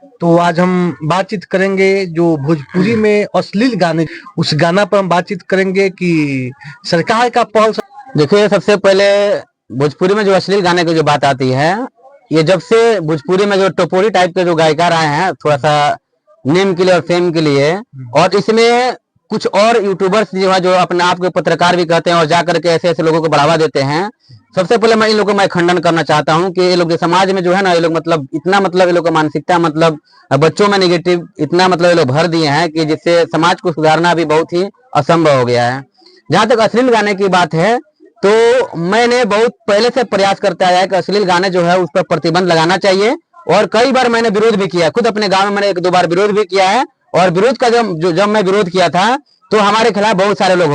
तो आज हम बातचीत करेंगे जो भोजपुरी में अश्लील गाने, उस गाना पर हम बातचीत करेंगे कि सरकार का पहल। देखिए, सबसे पहले भोजपुरी में जो अश्लील गाने की जो बात आती है, ये जब से भोजपुरी में जो टपोरी टाइप के जो गायकार आए हैं थोड़ा सा नेम के लिए और फेम के लिए, और इसमें कुछ और यूट्यूबर्स जो है जो अपने आप को पत्रकार भी कहते हैं और जा करके ऐसे ऐसे लोगों को बढ़ावा देते हैं। सबसे पहले मैं इन लोगों को मैं खंडन करना चाहता हूं कि ये लोग समाज में जो है ना, ये लोग मतलब इतना मतलब ये लोग का मानसिकता मतलब बच्चों में नेगेटिव इतना मतलब ये लोग भर दिए हैं कि जिससे समाज को सुधारना भी बहुत ही असंभव हो गया है। जहां तक अश्लील गाने की बात है, तो मैंने बहुत पहले से प्रयास करता आया कि अश्लील गाने जो है उस पर प्रतिबंध लगाना चाहिए, और कई बार मैंने विरोध भी किया। खुद अपने गांव में मैंने 1-2 बार विरोध भी किया है, और विरोध का जब मैं विरोध किया था तो हमारे खिलाफ बहुत सारे लोग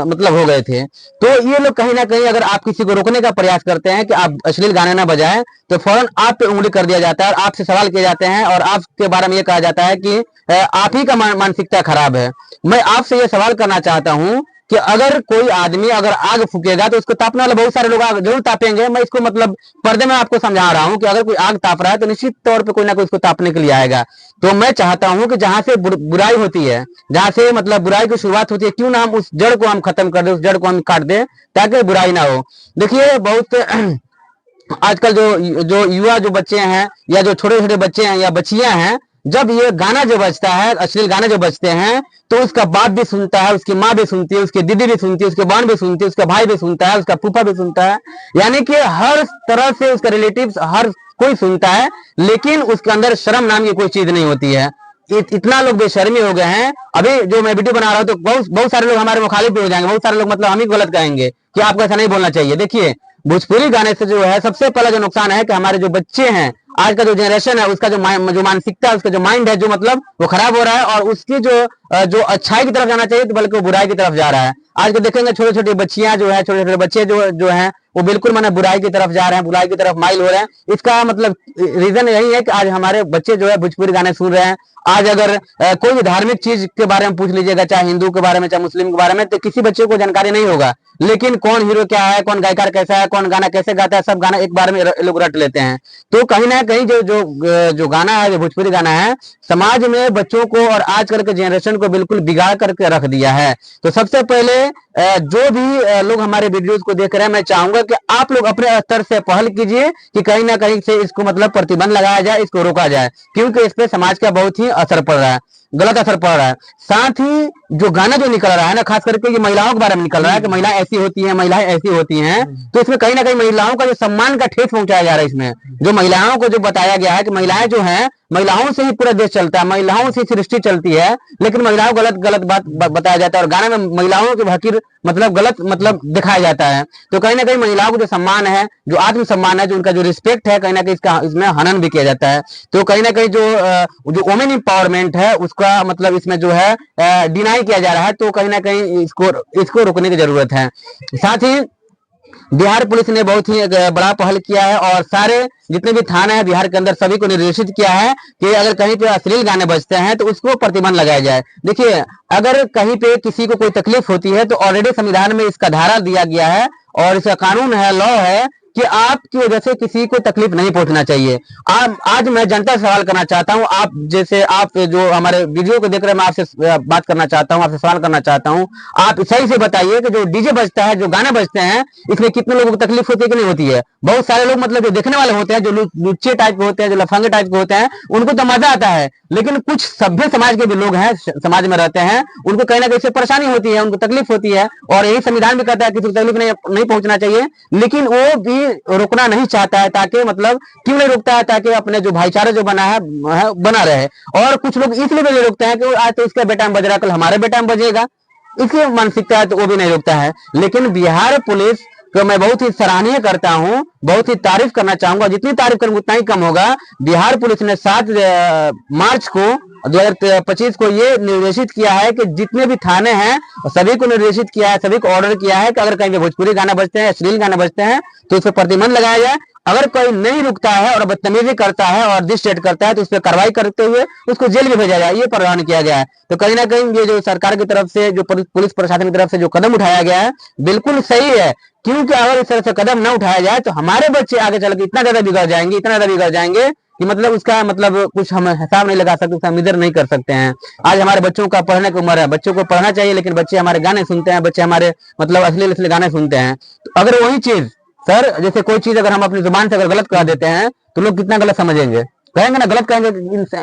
मतलब हो गए थे। तो ये लोग कहीं ना कहीं अगर आप किसी को रोकने का प्रयास करते हैं कि आप अश्लील गाने ना बजाएं, तो फौरन आप पे उंगली कर दिया जाता है और आपसे सवाल किए जाते हैं और आपके बारे में ये कहा जाता है कि आप ही का मानसिकता खराब है। मैं आपसे ये सवाल करना चाहता हूं कि अगर कोई आदमी अगर आग फूकेगा तो उसको तापने वाले बहुत सारे लोग आग जरूर तापेंगे। मैं इसको मतलब पर्दे में आपको समझा रहा हूं कि अगर कोई आग ताप रहा है तो निश्चित तौर पे कोई ना कोई उसको तापने के लिए आएगा। तो मैं चाहता हूं कि जहां से बुराई होती है, जहां से मतलब बुराई की शुरुआत होती है, क्यों ना हम उस जड़ को हम खत्म कर दे, उस जड़ को हम काट दे ताकि बुराई ना हो। देखिए, बहुत आजकल जो युवा जो बच्चे हैं या जो छोटे छोटे बच्चे हैं या बच्चियां हैं, जब ये गाना जो बजता है, अश्लील गाने जो बजते हैं, तो उसका बाप भी सुनता है, उसकी माँ भी सुनती है, उसकी दीदी भी सुनती है, उसके बहन भी सुनती है, उसका भाई भी सुनता है, उसका फूफा भी सुनता है। यानी कि हर तरह से उसका रिलेटिव्स हर कोई सुनता है, लेकिन उसके अंदर शर्म नाम की कोई चीज नहीं होती है। इतना लोग बेशर्मी हो गए हैं। अभी जो मैं वीडियो बना रहा हूं तो बहुत सारे लोग हमारे मुखालिफ भी हो जाएंगे, बहुत सारे लोग मतलब हम ही गलत कहेंगे कि आपको ऐसा नहीं बोलना चाहिए। देखिए, भोजपुरी गाने से जो है सबसे पहला जो नुकसान है कि हमारे जो बच्चे हैं, आज का जो जनरेशन है, उसका जो मानसिकता है, उसका जो माइंड है, जो मतलब वो खराब हो रहा है, और उसकी जो अच्छाई की तरफ जाना चाहिए तो बल्कि वो बुराई की तरफ जा रहा है। आज के देखेंगे छोटे छोटे बच्चियां जो है, छोटे छोटे बच्चे जो हैं, वो बिल्कुल माने बुराई की तरफ जा रहे हैं, बुराई की तरफ माइल हो रहे हैं। इसका मतलब रीजन यही है कि आज हमारे बच्चे जो है भोजपुरी गाने सुन रहे हैं। आज अगर कोई भी धार्मिक चीज के बारे में पूछ लीजिएगा, चाहे हिंदू के बारे में चाहे मुस्लिम के बारे में, तो किसी बच्चे को जानकारी नहीं होगा, लेकिन कौन हीरो क्या है, कौन गायकार कैसा है, कौन गाना कैसे गाता है, सब गाना एक बार में लोग रट लेते हैं। तो कहीं ना कहीं जो गाना है, जो भोजपुरी गाना है, समाज में बच्चों को और आजकल के जनरेशन को बिल्कुल बिगाड़ करके रख दिया है। तो सबसे पहले जो भी लोग हमारे वीडियोस को देख रहे हैं, मैं चाहूंगा कि आप लोग अपने स्तर से पहल कीजिए कि कहीं ना कहीं से इसको मतलब प्रतिबंध लगाया जाए, इसको रोका जाए, क्योंकि इस पे समाज का बहुत ही असर पड़ रहा है, गलत असर पड़ रहा है। साथ ही जो गाना जो निकल रहा है ना, खास करके ये महिलाओं के बारे में निकल रहा है कि महिलाएं ऐसी होती हैं, महिलाएं ऐसी होती हैं, तो इसमें कहीं ना कहीं महिलाओं का जो सम्मान का ठेस पहुंचाया जा रहा है। इसमें जो महिलाओं को जो बताया गया है कि महिलाएं जो हैं, महिलाओं से ही पूरा देश चलता है, महिलाओं से सृष्टि चलती है, लेकिन महिलाओं को गलत बात बताया जाता है और गाने में महिलाओं के हकीर मतलब गलत मतलब दिखाया जाता है। तो कहीं ना कहीं महिलाओं को जो सम्मान है, जो आत्मसम्मान है, जो उनका जो रिस्पेक्ट है, कहीं ना कहीं इसमें हनन भी किया जाता है। तो कहीं ना कहीं जो वुमेन एम्पावरमेंट है, उसका मतलब इसमें जो है डिनाई किया जा रहा है। तो कहीं ना कहीं इसको रोकने की जरूरत है। साथ ही बिहार पुलिस ने बहुत ही बड़ा पहल किया है और सारे जितने भी थाने हैं बिहार के अंदर, सभी को निर्देशित किया है कि अगर कहीं पे अश्लील गाने बजते हैं तो उसको प्रतिबंध लगाया जाए। देखिए, अगर कहीं पे किसी को कोई तकलीफ होती है तो ऑलरेडी संविधान में इसका धारा दिया गया है और इसका कानून है, लॉ है कि आपकी वजह से किसी को तकलीफ नहीं पहुंचना चाहिए। आज मैं जनता से सवाल करना चाहता हूं, आप जैसे आप जो हमारे वीडियो को देख रहे हैं, मैं आपसे बात करना चाहता हूं, आपसे सवाल करना चाहता हूं। आप सही से बताइए कि जो डीजे बजता है, जो गाने बजते हैं, इसमें कितने लोगों को तकलीफ होती है कि नहीं होती है? बहुत सारे लोग मतलब जो देखने वाले होते हैं, जो लुच्चे टाइप के होते हैं, जो लफंगे टाइप के होते हैं, उनको तो मजा आता है, लेकिन कुछ सभ्य समाज के भी लोग हैं, समाज में रहते हैं, उनको कहीं ना कहीं परेशानी होती है, उनको तकलीफ होती है, और यही संविधान भी कहता है किसी को तकलीफ नहीं पहुंचना चाहिए, लेकिन वो भी रोकना नहीं चाहता है। ताकि मतलब क्यों नहीं रोकता है? ताकि अपने जो भाईचारा जो बना है बना रहे। और कुछ लोग इसलिए भी नहीं रोकते हैं कि आज तो इसका बेटा में बज रहा, कल हमारे बेटा में बजेगा, इसकी मानसिकता है, तो वो भी नहीं रोकता है। लेकिन बिहार पुलिस को मैं बहुत ही सराहनीय करता हूं, बहुत ही तारीफ करना चाहूंगा, जितनी तारीफ करूंगा उतना ही कम होगा। बिहार पुलिस ने 7 मार्च को 2025 को ये निर्देशित किया है कि जितने भी थाने हैं सभी को निर्देशित किया है, सभी को ऑर्डर किया है कि अगर कहीं भोजपुरी गाना बजते हैं, अश्लील गाना बजते हैं, तो उस पर प्रतिबंध लगाया जाए। अगर कोई नहीं रुकता है और बदतमीजी करता है और डिस्ट्रेट करता है तो उस पर कार्रवाई करते हुए उसको जेल में भेजा जाए, ये प्रावधान किया गया है। तो कहीं ना कहीं ये जो सरकार की तरफ से, जो पुलिस प्रशासन की तरफ से जो कदम उठाया गया है, बिल्कुल सही है। क्योंकि अगर इस तरह से कदम न उठाया जाए तो हमारे बच्चे आगे चल के इतना ज्यादा बिगड़ जाएंगे, इतना ज्यादा बिगड़ जाएंगे कि मतलब उसका मतलब कुछ हम हिसाब नहीं लगा सकते, उसका मिजर नहीं कर सकते हैं। आज हमारे बच्चों का पढ़ने की उम्र है, बच्चों को पढ़ना चाहिए, लेकिन बच्चे हमारे गाने सुनते हैं, बच्चे हमारे मतलब अश्लील अश्लील गाने सुनते हैं। तो अगर वही चीज सर, जैसे कोई चीज अगर हम अपनी जुबान से अगर गलत कह देते हैं तो लोग कितना गलत समझेंगे, कहेंगे ना, गलत कहेंगे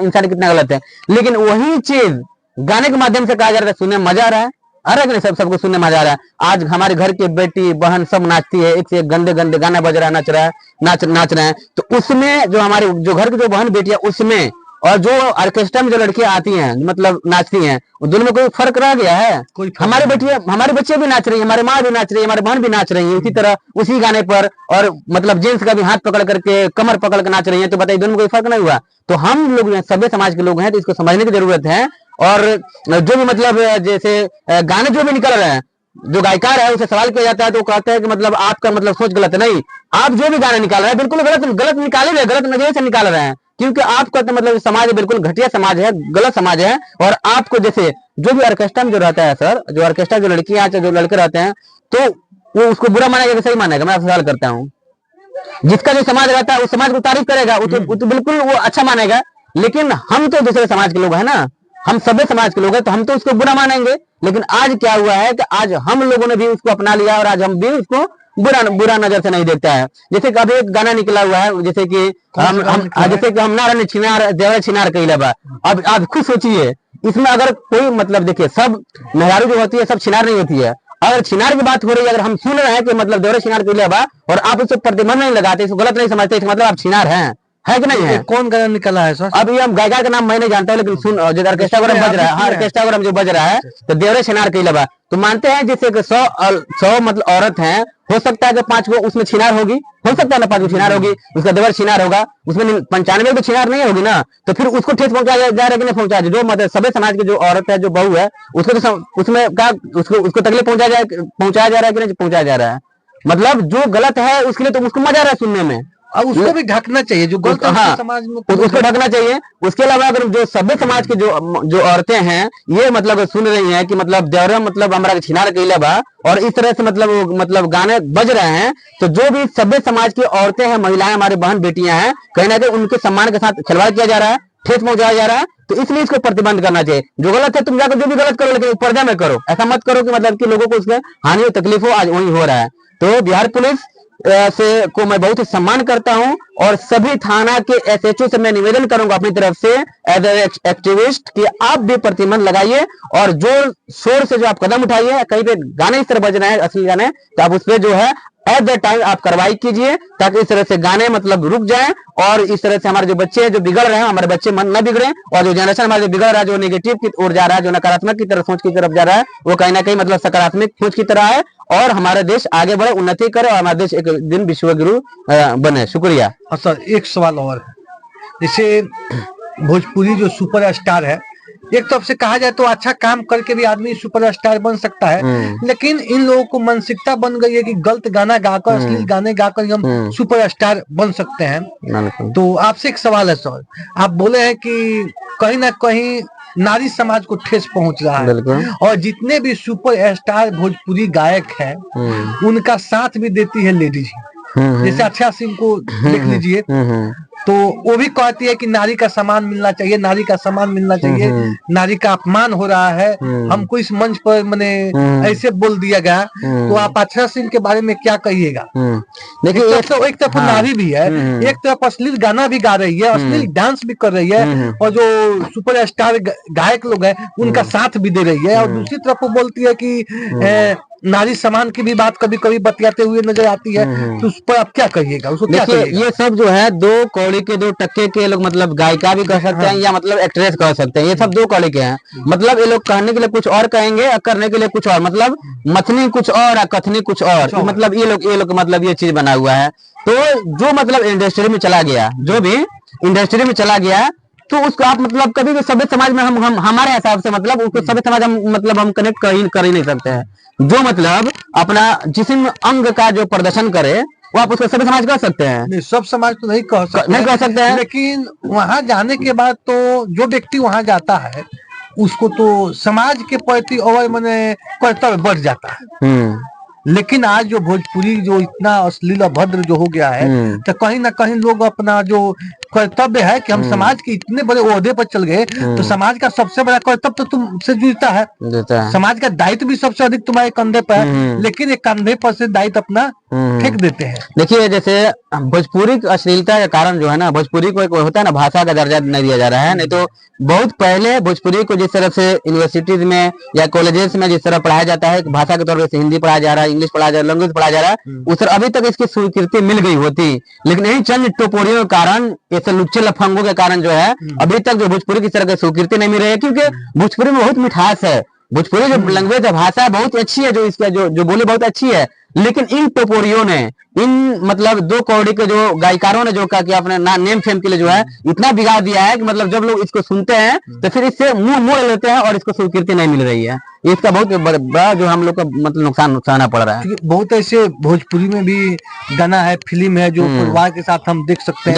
इंसान कितना गलत है। लेकिन वही चीज गाने के माध्यम से कहा जा रहा है, सुनने में मजा आ रहा है, अरे नहीं, सबको सुनने में मजा आ रहा है। आज हमारे घर की बेटी बहन सब नाचती है, एक से एक गंदे गंदे गाना बज रहा है, नाच रहा है, नाच रहे हैं। तो उसमें जो हमारे जो घर की जो बहन बेटियां उसमें, और जो ऑर्केस्ट्रा में जो लड़कियां आती हैं मतलब नाचती हैं, दोनों में कोई फर्क रह गया है? हमारे बेटियां, हमारे बच्चे भी नाच रही है, हमारे माँ भी नाच रही है, हमारे बहन भी नाच रही है उसी तरह उसी गाने पर, और मतलब जेंट्स का भी हाथ पकड़ करके कमर पकड़ के नाच रही है। तो बताइए, दोनों में कोई फर्क नहीं हुआ? तो हम लोग सभ्य समाज के लोग हैं, तो इसको समझने की जरूरत है। और जो भी मतलब जैसे गाने जो भी निकल रहे हैं, जो गायकार है उसे सवाल किया जाता है तो वो कहता है कि मतलब आपका मतलब सोच गलत है। नहीं, आप जो भी गाना निकाल रहे हैं बिल्कुल गलत निकाले रहे, गलत नजरिए से निकाल रहे हैं, क्योंकि आप कहते हैं मतलब समाज बिल्कुल घटिया समाज है, गलत समाज है। और आपको जैसे जो भी ऑर्केस्ट्रा में जो रहता है सर, जो ऑर्केस्ट्रा जो लड़कियां जो लड़के रहते हैं, तो वो उसको बुरा मानेगा कि सही मानेगा? मैं आपसे सवाल करता हूँ। जिसका जो समाज रहता है उस समाज को तारीफ करेगा, वो तो बिल्कुल वो अच्छा मानेगा। लेकिन हम तो दूसरे समाज के लोग हैं ना, हम सभ्य समाज के लोग हैं, तो हम तो उसको बुरा मानेंगे। लेकिन आज क्या हुआ है कि आज हम लोगों ने भी उसको अपना लिया और आज हम भी उसको बुरा नजर से नहीं देखता है। जैसे कि अभी एक गाना निकला हुआ है, जैसे कि हम नारा छिनार देवर छिनार कइले बा। अब आप खुद सोचिए, इसमें अगर कोई मतलब देखिए, सब मेहरारू जो होती है सब छिनार नहीं होती है। अगर छिनार की बात हो रही है, अगर हम सुन रहे हैं कि मतलब देवर छिनार कइले बा और आप उससे प्रतिबंध नहीं लगाते, इसको गलत नहीं समझते, इसका मतलब आप छिनार हैं, है कि नहीं है? कौन गाना निकला है सर? अब ये हम गायकार का नाम मैं नहीं जानता, लेकिन सुन जो ऑर्केस्ट्रा बज रहा है, हाँ ऑर्केस्ट्रा जो बज रहा है, तो देवरे छिनार कइले बा। तो मानते हैं जैसे कि 100 मतलब औरत हैं, हो सकता है कि 5 गो उसमें छिनार होगी, हो सकता है ना 5 गो छिनार होगी, उसका देवर छिनार होगा, उसमें 95 भी छिनार नहीं होगी ना। तो फिर उसको ठेस पहुंचाया जा रहा है कि नहीं पहुंचाया? जो मतलब सभ्य समाज की जो औरत है, जो बहू है, उसको तो उसमें क्या उसको तकलीफ पहुंचाया जा रहा है कि नहीं पहुंचाया जा रहा है? मतलब जो गलत है उसके लिए तो उसको मजा आ रहा है सुनने में, और उसको भी ढकना चाहिए जो गलत हाँ, समाज में, उसको ढकना चाहिए। उसके अलावा अगर जो सभ्य समाज की जो औरतें हैं, ये मतलब सुन रही हैं कि मतलब देवरा मतलब हमारा छिनार कइले बा, और इस तरह से मतलब गाने बज रहे हैं, तो जो भी सभ्य समाज की औरतें हैं, महिलाएं, हमारी बहन बेटियां हैं, कहीं ना कहीं उनके सम्मान के साथ खिलवाड़ किया जा रहा है, ठेस पहुंचाया जा रहा है। तो इसलिए इसको प्रतिबंध करना चाहिए। जो गलत है तुम जाकर जो भी गलत करो, लेकिन पर्दा में करो, ऐसा मत करो कि मतलब कि लोगों को उसमें हानि और तकलीफ हो। आज वही हो रहा है। तो बिहार पुलिस से को मैं बहुत ही सम्मान करता हूं, और सभी थाना के एसएचओ से मैं निवेदन करूंगा अपनी तरफ से एज एक्टिविस्ट कि आप भी प्रतिबंध लगाइए, और जोर शोर से जो आप कदम उठाइए, कहीं पे गाने इस तरह बज रहे हैं असली गाने, तो आप उस पर जो है एट द टाइम आप कार्रवाई कीजिए, ताकि इस तरह से गाने मतलब रुक जाएं, और इस तरह से हमारे जो बच्चे जो बिगड़ रहे हैं, हमारे बच्चे मन न बिगड़े, और जो जनरेशन हमारे जो बिगड़ रहा है, जो नेगेटिव की ओर जा रहा है, जो नकारात्मक की तरफ सोच की तरफ जा रहा है, वो कहीं ना कहीं मतलब सकारात्मक सोच की तरह है, और हमारा देश आगे बढ़े, उन्नति करे, और हमारा देश एक दिन विश्व गुरु बने। शुक्रिया। सर एक सवाल और है, जैसे भोजपुरी जो सुपर स्टार है, एक तरफ से कहा जाए तो अच्छा काम करके भी आदमी सुपरस्टार बन सकता है, लेकिन इन लोगों को मानसिकता बन गई है कि गलत गाना गाकर, अश्लील गाने गाकर हम सुपरस्टार बन सकते हैं। तो आपसे एक सवाल है सर, आप बोले हैं कि कहीं ना कहीं नारी समाज को ठेस पहुंच रहा है, और जितने भी सुपर स्टार भोजपुरी गायक हैं उनका साथ भी देती है लेडीज। जैसे अक्षरा सिंह को देख लीजिए, तो वो भी कहती है कि नारी का सम्मान मिलना चाहिए, नारी का सम्मान मिलना चाहिए, नारी का अपमान हो रहा है, हमको इस मंच पर मैंने ऐसे बोल दिया गया। तो आप अक्षरा सिंह के बारे में क्या कहिएगा? देखिए एक तरफ नारी भी है, एक तरफ अश्लील गाना भी गा रही है, अश्लील डांस भी कर रही है, और जो सुपर स्टार गायक लोग हैं उनका साथ भी दे रही है, और दूसरी तरफ वो बोलती है कि नारी सम्मान की भी बात कभी कभी बतियाते हुए नजर आती है। तो उस पर आप क्या कहिएगा? उसको क्या कहिएगा? ये सब जो है दो कौड़ी के दो टक्के के लोग, मतलब गायिका भी कह सकते हैं, या मतलब एक्ट्रेस कह सकते हैं, ये सब दो कौड़ी के हैं। मतलब ये लोग कहने के लिए कुछ और कहेंगे और करने के लिए कुछ और, मतलब मथनी कुछ और कथनी कुछ और, मतलब ये लोग मतलब ये चीज बना हुआ है। तो जो मतलब इंडस्ट्री में चला गया, जो भी इंडस्ट्री में चला गया, तो उसको आप मतलब कभी भी सभ्य समाज में हम हमारे हिसाब से मतलब उसको सभ्य समाज हम कनेक्ट कर ही नहीं सकते हैं। जो मतलब अपना जिस्म अंग का जो प्रदर्शन करे, वो आप उसको सभ्य समाज कह सकते हैं? नहीं, सब समाज तो नहीं कह सकते हैं, लेकिन वहां जाने के बाद तो जो व्यक्ति वहां जाता है उसको तो समाज के प्रति और मैंने कर्तव्य बढ़ जाता है। लेकिन आज जो भोजपुरी जो इतना अश्लील अभद्र जो हो गया है, तो कहीं ना कहीं लोग अपना जो कर्तव्य है कि हम समाज के इतने बड़े ओहदे पर चल गए, तो समाज का सबसे बड़ा कर्तव्य तो तुमसे जुड़ता है, समाज का दायित्व भी सबसे अधिक तुम्हारे कंधे पर है, लेकिन एक कंधे पर से दायित्व अपना फेंक देते हैं। देखिए, जैसे भोजपुरी की अश्लीलता का कारण जो है ना, भोजपुरी को एक होता है ना, भाषा का दर्जा नहीं दिया जा रहा है। नहीं तो बहुत पहले भोजपुरी को जिस तरह से यूनिवर्सिटीज में या कॉलेजेस में जिस तरह पढ़ाया जाता है, भाषा के तौर पर हिंदी पढ़ाया जा रहा है, इंग्लिश पढ़ाया जा रहा है, लैंग्वेज पढ़ाया जा रहा है, उस तरह अभी तक इसकी स्वीकृति मिल गई होती। लेकिन इन चंद टोपोरियों के कारण, ऐसे लुच्चे लफंगों के कारण जो है अभी तक जो भोजपुरी की तरह की स्वीकृति नहीं मिल रही है, क्योंकि भोजपुरी में बहुत मिठास है। भोजपुरी जो लैंग्वेज है, भाषा है, बहुत अच्छी है, जो इसका जो बोली बहुत अच्छी है। लेकिन इन टोपोरियों ने, इन मतलब दो कौड़ी के जो गायकारों ने जो कहा कि अपने नेम फेम के लिए जो है इतना बिगाड़ दिया है कि मतलब जब लोग इसको सुनते हैं तो फिर इससे मुंह मोड़ लेते हैं और इसको स्वीकृति नहीं मिल रही है। इसका बहुत बड़ा जो हम लोग का मतलब नुकसान उठाना पड़ रहा है। बहुत ऐसे भोजपुरी में भी गाना है, फिल्म है, जो परिवार के साथ हम देख सकते हैं,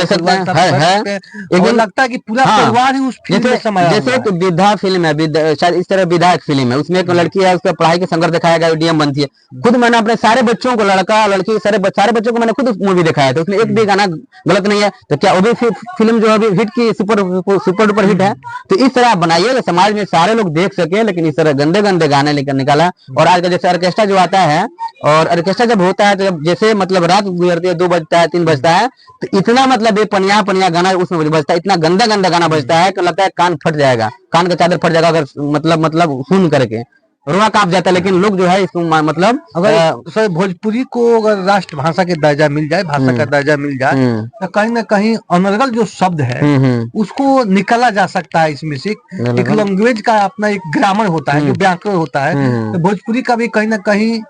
एक लगता है कि पूरा परिवार ही उस फिल्म में समाया हुआ है। जैसे एक विधा फिल्म है, शायद इस तरह विधा एक फिल्म है, उसमें एक लड़की है, उसका पढ़ाई के संघर्ष दिखाया गया, डीएम बनती है। खुद मैंने अपने सारे बच्चों को, लड़का लड़की सारे बच्चों को मैंने खुद मूवी दिखाया था, उसमें एक भी गाना गलत नहीं है। तो क्या वो भी फिल्म जो अभी हिट की सुपर डुपर हिट है? तो इस तरह आप बनाइए समाज में सारे लोग देख सके, लेकिन इस तरह गंदे गंदे गाने लेकर निकाला। और आज का जैसे ऑर्केस्ट्रा जो आता है, और ऑर्केस्ट्रा जब होता है तो जब जैसे मतलब रात गुजरती है, 2 बजता है, 3 बजता है, तो इतना मतलब पनिया पनिया गाना उसमें बजता है, इतना गंदा गंदा गाना बजता है कि लगता है कान फट जाएगा, कान का चादर फट जाएगा अगर मतलब सुन करके रोना कांप जाता है। लेकिन लोग जो है इसको मतलब अगर सर भोजपुरी को अगर राष्ट्रभाषा के दर्जा मिल जाए, भाषा का दर्जा मिल जाए, तो कहीं ना कहीं अनर्गल जो शब्द है उसको निकाला जा सकता है इसमें से। एक लैंग्वेज का अपना एक ग्रामर होता है, जो व्याकरण होता है, तो भोजपुरी का भी कहीं ना कहीं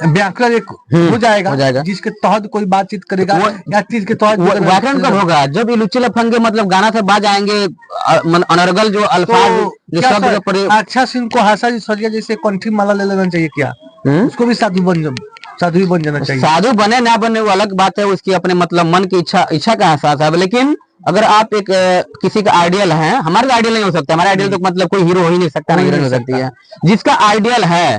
व्याकरण एक हो जाएगा, जिसके तहत कोई बातचीत करेगा या चीज के तहत व्याकरण कब होगा? जब ये लुच्चे लफंगे मतलब गाना से बाज आएंगे, अनर्गल जो अल्फाज जो शब्द। अच्छा सिंह को हासा जी सरिया जैसे कंठी माला ले लेना चाहिए क्या? उसको भी साधु बन जाना चाहिए। साधु बने ना बने वो अलग बात है, उसकी अपने मतलब मन की इच्छा का एहसास है। लेकिन अगर आप एक किसी का आइडियल है, हमारा आइडियल नहीं हो सकता, हमारा आइडियल तो मतलब कोई हीरो हो ही नहीं सकता, ना हीरोइन हो सकती है। जिसका आइडियल है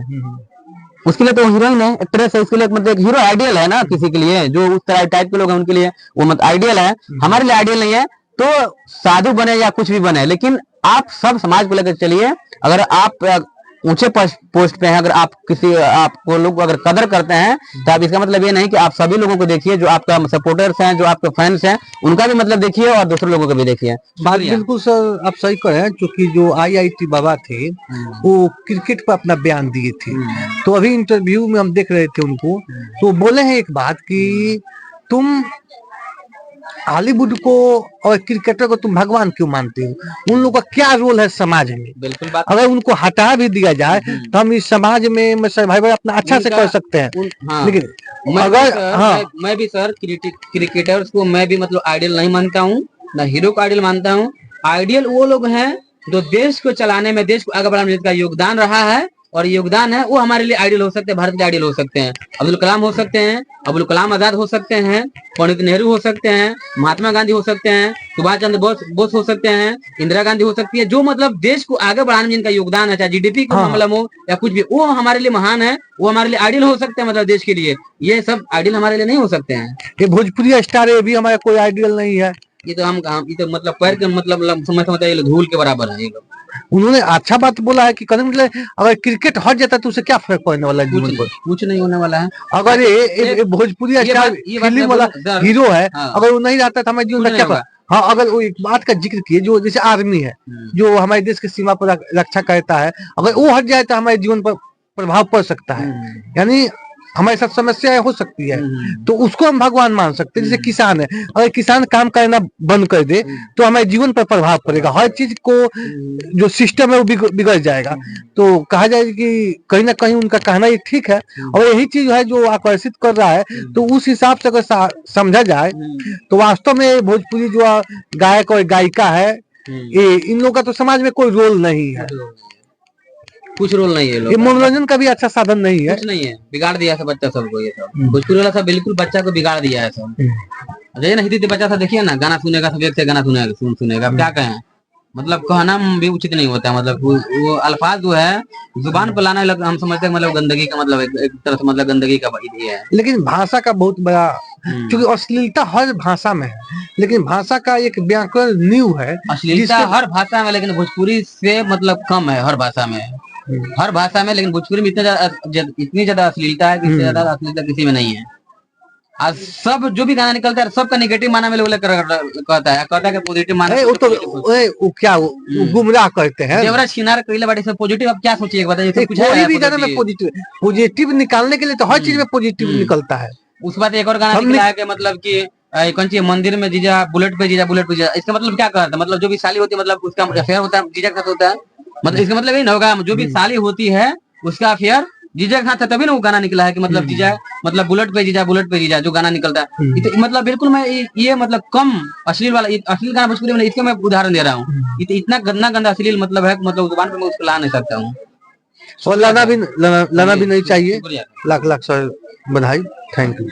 उसके लिए तो हीरोइन है, एक्ट्रेस है, उसके लिए मतलब एक हीरो आइडियल है ना। किसी के लिए जो उस तरह टाइप के लोग हैं उनके लिए वो मतलब आइडियल है, हमारे लिए आइडियल नहीं है। तो साधु बने या कुछ भी बने, लेकिन आप सब समाज को लेकर चलिए। अगर आप ऊंचे पोस्ट पे हैं, अगर आप आपको लोग अगर कदर करते हैं, तो आप इसका मतलब ये नहीं कि आप सभी लोगों को देखिए, जो आपका सपोर्टर्स हैं, जो आपके फैंस हैं, उनका भी मतलब देखिए और दूसरे लोगों को भी देखिए। बात बिल्कुल सर आप सही कह रहे हैं, क्योंकि जो IIT बाबा थे वो क्रिकेट पर अपना बयान दिए थे। तो अभी इंटरव्यू में हम देख रहे थे उनको, तो बोले हैं एक बात कि तुम हॉलीवुड को और क्रिकेटर को तुम भगवान क्यों मानते हो? उन लोगों का क्या रोल है समाज में? बिल्कुल बात। अगर उनको हटा भी दिया जाए तो हम इस समाज में सर्वाइवल अपना अच्छा से कर सकते हैं। लेकिन अगर मैं भी सर क्रिकेटर्स को मैं भी मतलब आइडियल नहीं मानता हूँ, ना हीरो को आइडियल मानता हूँ। आइडियल वो लोग हैं जो देश को चलाने में, देश को आगे बढ़ाने में जिसका योगदान रहा है, और योगदान है वो हमारे लिए आइडियल हो सकते हैं, भारत के आइडियल हो सकते हैं। अब्दुल कलाम हो सकते हैं, अब्दुल कलाम आजाद हो सकते हैं, पंडित नेहरू हो सकते हैं, महात्मा गांधी हो सकते हैं, सुभाष चंद्र बोस हो सकते हैं, इंदिरा गांधी हो सकती है। जो मतलब देश को आगे बढ़ाने में जिनका योगदान है, चाहे GDP का मामला हो या कुछ भी, वो हमारे लिए महान है, वो हमारे लिए आइडियल हो सकते हैं, मतलब देश के लिए। ये सब आइडियल हमारे लिए नहीं हो सकते हैं। ये भोजपुरी स्टार है भी हमारा कोई आइडियल नहीं है। ये तो ये तो मतलब पैर के मतलब समझता है, धूल के बराबर है ये लोग। उन्होंने अच्छा बात बोला है कि अगर क्रिकेट हट जाता है तो उसे क्या फर्क पड़ने वाला है जीवन पर? कुछ नहीं होने वाला है। अगर ये भोजपुरी स्टार फिल्म वाला हीरो है, अगर वो नहीं रहता तो हमारे जीवन का क्या फर्क? हाँ, अगर वो एक बात का जिक्र किए, जो जैसे आर्मी है जो हमारे देश की सीमा पर रक्षा करता है, अगर वो हट जाए तो हमारे जीवन पर प्रभाव पड़ सकता है, यानी हमारे साथ समस्याएं हो सकती है। तो उसको हम भगवान मान सकते हैं। जैसे किसान है, अगर किसान काम करना बंद कर दे तो हमारे जीवन पर प्रभाव पड़ेगा, हर चीज को जो सिस्टम है वो बिगड़ जाएगा। तो कहा जाए कि कहीं ना कहीं उनका कहना ये ठीक है, और यही चीज है जो आकर्षित कर रहा है। तो उस हिसाब से अगर समझा जाए तो वास्तव में भोजपुरी जो गायक और गायिका है, ये इन लोगों का तो समाज में कोई रोल नहीं है, कुछ रोल नहीं है। ये मनोरंजन का भी अच्छा साधन नहीं है, कुछ नहीं है, बिगाड़ दिया है बच्चा सबको। ये सब भोजपुरी वाला सब बिल्कुल बच्चा को बिगाड़ दिया है सब। जैसे ना हिंदी बच्चा सा देखिए ना, गाना सुनेगा, सब एक से गाना सुनेगा, क्या कहें, मतलब कहना भी उचित नहीं होता है। मतलब वो अल्फाज जो है जुबान पर लाना हम समझते हैं मतलब गंदगी का मतलब एक तरह से मतलब गंदगी का ये है। लेकिन भाषा का बहुत बड़ा, क्योंकि अश्लीलता हर भाषा में है, लेकिन भाषा का एक व्याकरण नींव है। अश्लीलता हर भाषा में, लेकिन भोजपुरी से मतलब कम है हर भाषा में। हर भाषा में, लेकिन भोजपुरी में इतनी ज्यादा अश्लीलता है कि इससे ज्यादा अश्लीलता किसी में नहीं है। आज सब जो भी गाना निकलता है सबका नेगेटिव माना में लोग कहता है कि पॉजिटिव माना। वो क्या वो गुमराह करते हैं। देवरा छिनार कइले बाड़ी से पॉजिटिव, अब क्या सोचिए बताइए। कोई भी गाना में पॉजिटिव निकालने के लिए तो हर चीज में पॉजिटिव निकलता है। उस बात एक और गाना निकला है कि मतलब कि कौन सी मंदिर में जीजा बुलेट पे जीजा बुलेट पे जीजा, इसका मतलब क्या कहता है? मतलब जो भी साली होती है मतलब उसका अफेयर होता है जीजा के साथ होता है, मतलब इसका मतलब यही ना होगा जो भी साली होती है उसका अफेयर जीजा के साथ है, तभी ना वो गाना निकला है कि मतलब जीजा मतलब बुलेट पे जीजा जो गाना निकलता है। मतलब बिल्कुल मैं ये मतलब कम अश्लील वाला अश्लील गाना भोजपुरी में, इसके मैं उदाहरण दे रहा हूँ। इतना गंदा अश्लील मतलब है, मतलब जुबान पे मैं उसको ला नहीं सकता हूँ। और लाना भी नहीं चाहिए। लाख लाख बधाई। Thank you.